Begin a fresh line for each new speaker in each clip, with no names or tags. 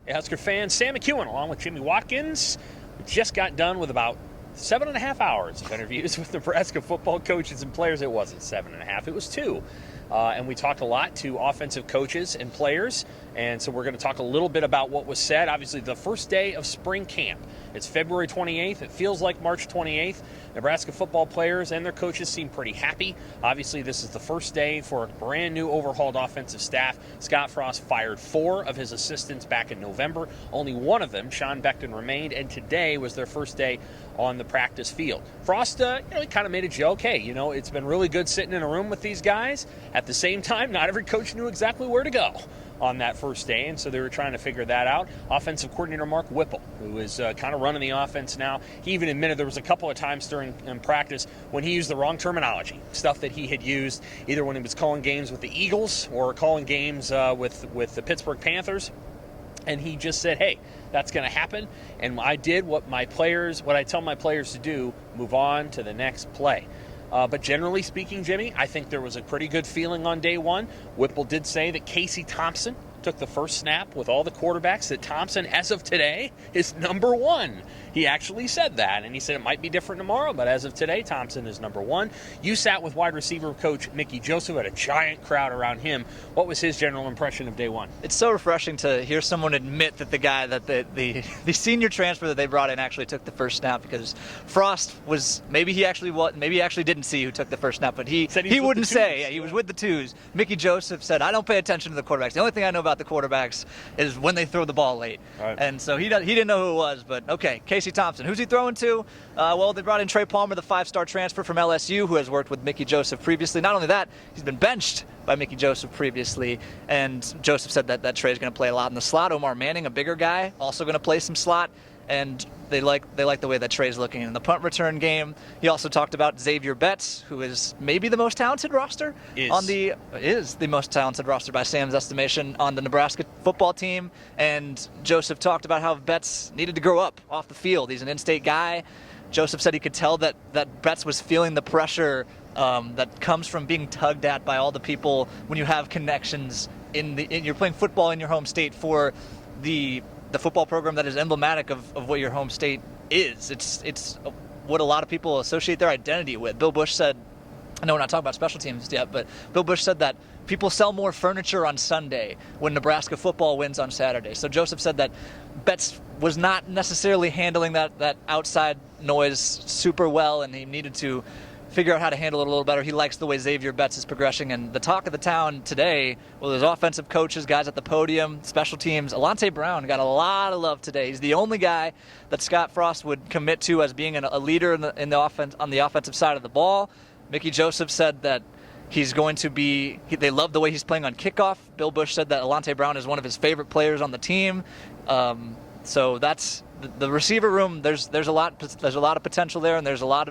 Hey, Husker fans, Sam McKewon along with Jimmy Watkins. We just got done with about 7.5 hours of interviews with Nebraska football coaches and players. It wasn't 7.5, it was 2. And we talked a lot to offensive coaches and players. And so we're going to talk a little bit about what was said. Obviously, the first day of spring camp. It's February 28th. It feels like March 28th. Nebraska football players and their coaches seem pretty happy. Obviously, this is the first day for a brand new overhauled offensive staff. Scott Frost fired 4 of his assistants back in November. Only one of them, Sean Beckton, remained, and today was their first day on the practice field. Frost, he kind of made a joke. Hey, it's been really good sitting in a room with these guys. At the same time, not every coach knew exactly where to go on that first day, and so they were trying to figure that out. Offensive coordinator Mark Whipple, who is kind of running the offense now, he even admitted there was a couple of times during practice when he used the wrong terminology, stuff that he had used either when he was calling games with the Eagles or calling games with the Pittsburgh Panthers. And he just said, hey, that's going to happen. And I did what I tell my players to do, move on to the next play. But generally speaking, Jimmy, I think there was a pretty good feeling on day one. Whipple did say that Casey Thompson took the first snap with all the quarterbacks, that Thompson, as of today, is number 1. He actually said that, and he said it might be different tomorrow, but as of today, Thompson is number 1. You sat with wide receiver coach Mickey Joseph, had a giant crowd around him. What was his general impression of day one?
It's so refreshing to hear someone admit that the guy that the senior transfer that they brought in actually took the first snap, because Frost was maybe he actually didn't see who took the first snap, but he wouldn't say. Yeah, he was with the twos. Mickey Joseph said, I don't pay attention to the quarterbacks. The only thing I know about the quarterbacks is when they throw the ball late.
Right.
And so he didn't know who it was, but okay, Casey Thompson. Who's he throwing to? Well, they brought in Trey Palmer, the 5-star transfer from LSU, who has worked with Mickey Joseph previously. Not only that, he's been benched by Mickey Joseph previously, and Joseph said that Trey's going to play a lot in the slot. Omar Manning, a bigger guy, also going to play some slot, and they like the way that Trey's looking in the punt return game. He also talked about Xavier Betts, who is maybe the most talented roster is the most talented roster by Sam's estimation on the Nebraska football team. And Joseph talked about how Betts needed to grow up off the field. He's an in-state guy. Joseph said he could tell that Betts was feeling the pressure that comes from being tugged at by all the people when you have connections you're playing football in your home state for the football program that is emblematic of what your home state is. It's what a lot of people associate their identity with. Bill Bush said, I know we're not talking about special teams yet, but Bill Bush said that people sell more furniture on Sunday when Nebraska football wins on Saturday. So Joseph said that Betts was not necessarily handling that outside noise super well, and he needed to figure out how to handle it a little better. He likes the way Xavier Betts is progressing, and the talk of the town today, well, there's offensive coaches, guys at the podium, special teams. Alante Brown got a lot of love today. He's the only guy that Scott Frost would commit to as being a leader in the offense on the offensive side of the ball. Mickey Joseph said that he's going to be. They love the way he's playing on kickoff. Bill Bush said that Alante Brown is one of his favorite players on the team. So that's the receiver room. There's a lot of potential there, and there's a lot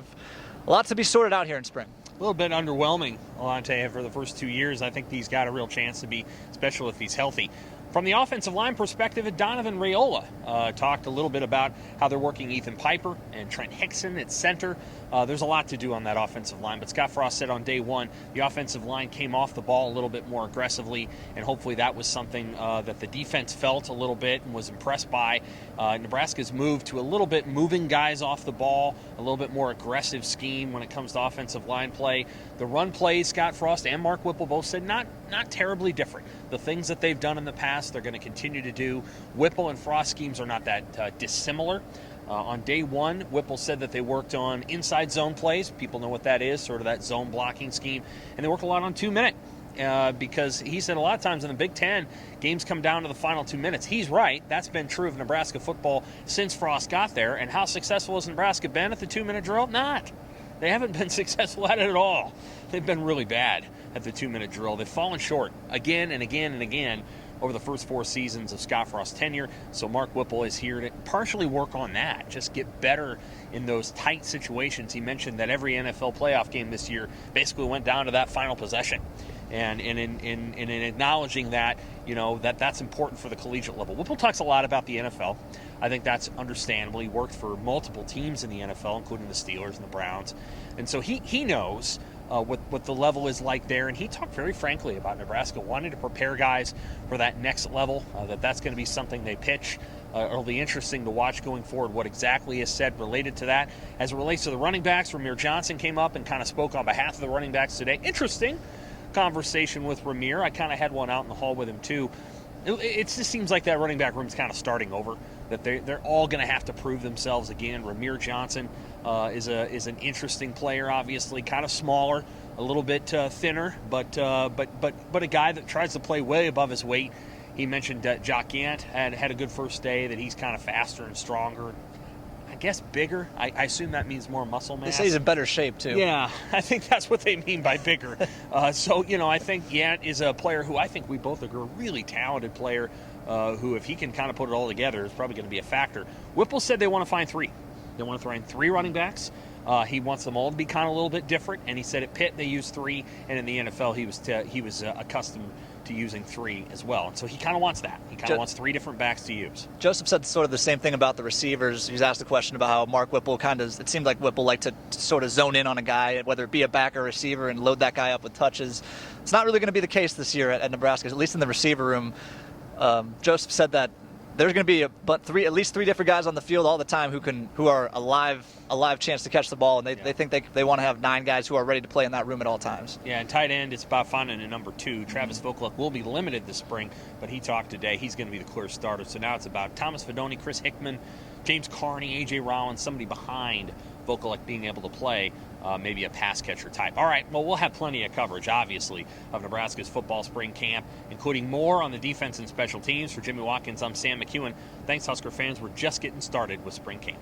to be sorted out here in spring.
A little bit underwhelming, Alante, for the first 2 years. I think he's got a real chance to be special if he's healthy. From the offensive line perspective, Donovan Raiola talked a little bit about how they're working Ethan Piper and Trent Hickson at center. There's a lot to do on that offensive line, but Scott Frost said on day one the offensive line came off the ball a little bit more aggressively, and hopefully that was something that the defense felt a little bit and was impressed by. Nebraska's moved to a little bit moving guys off the ball, a little bit more aggressive scheme when it comes to offensive line play. The run plays, Scott Frost and Mark Whipple both said not terribly different. The things that they've done in the past, they're going to continue to do. Whipple and Frost schemes are not that dissimilar. On day one, Whipple said that they worked on inside zone plays. People know what that is, sort of that zone blocking scheme. And they work a lot on 2-minute because he said a lot of times in the Big Ten, games come down to the final 2 minutes. He's right. That's been true of Nebraska football since Frost got there. And how successful has Nebraska been at the 2-minute drill? Not. They haven't been successful at it at all. They've been really bad at the 2-minute drill. They've fallen short again and again and again over the first 4 seasons of Scott Frost's tenure. So Mark Whipple is here to partially work on that, just get better in those tight situations. He mentioned that every NFL playoff game this year basically went down to that final possession. And in acknowledging that, that's important for the collegiate level. Whipple talks a lot about the NFL. I think that's understandable. He worked for multiple teams in the NFL, including the Steelers and the Browns. And so he knows what the level is like there. And he talked very frankly about Nebraska wanting to prepare guys for that next level, that's going to be something they pitch. It'll be interesting to watch going forward what exactly is said related to that. As it relates to the running backs, Rahmir Johnson came up and kind of spoke on behalf of the running backs today. Interesting conversation with Rahmir. I kind of had one out in the hall with him too. It just seems like that running back room is kind of starting over, that they're all going to have to prove themselves again. Rahmir Johnson is an interesting player, obviously, kind of smaller, a little bit thinner, but a guy that tries to play way above his weight. He mentioned Jock Gant had a good first day, that he's kind of faster and stronger. I guess bigger. I assume that means more muscle mass.
They say he's in better shape, too.
Yeah, I think that's what they mean by bigger. So, I think Gant is a player who I think we both agree, a really talented player who, if he can kind of put it all together, is probably going to be a factor. Whipple said they want to find three. They want to find three running backs. He wants them all to be kind of a little bit different, and he said at Pitt they used three, and in the NFL he was accustomed to using three as well. And so he kind of wants that. He kind of wants three different backs to use.
Joseph said sort of the same thing about the receivers. He was asked a question about how Mark Whipple it seemed like Whipple liked to sort of zone in on a guy, whether it be a back or receiver, and load that guy up with touches. It's not really going to be the case this year at Nebraska, at least in the receiver room. Joseph said that there's going to be at least three different guys on the field all the time who are a live chance to catch the ball, and they think they want to have 9 guys who are ready to play in that room at all times.
Yeah, and tight end, it's about finding a number 2. Travis Vokaluk will be limited this spring, but he talked today. He's going to be the clear starter. So now it's about Thomas Fedoni, Chris Hickman, James Carney, A.J. Rollins, somebody behind Vokaluk being able to play maybe a pass catcher type. All right, well, we'll have plenty of coverage, obviously, of Nebraska's football spring camp, including more on the defense and special teams. For Jimmy Watkins, I'm Sam McKewon. Thanks, Husker fans. We're just getting started with spring camp.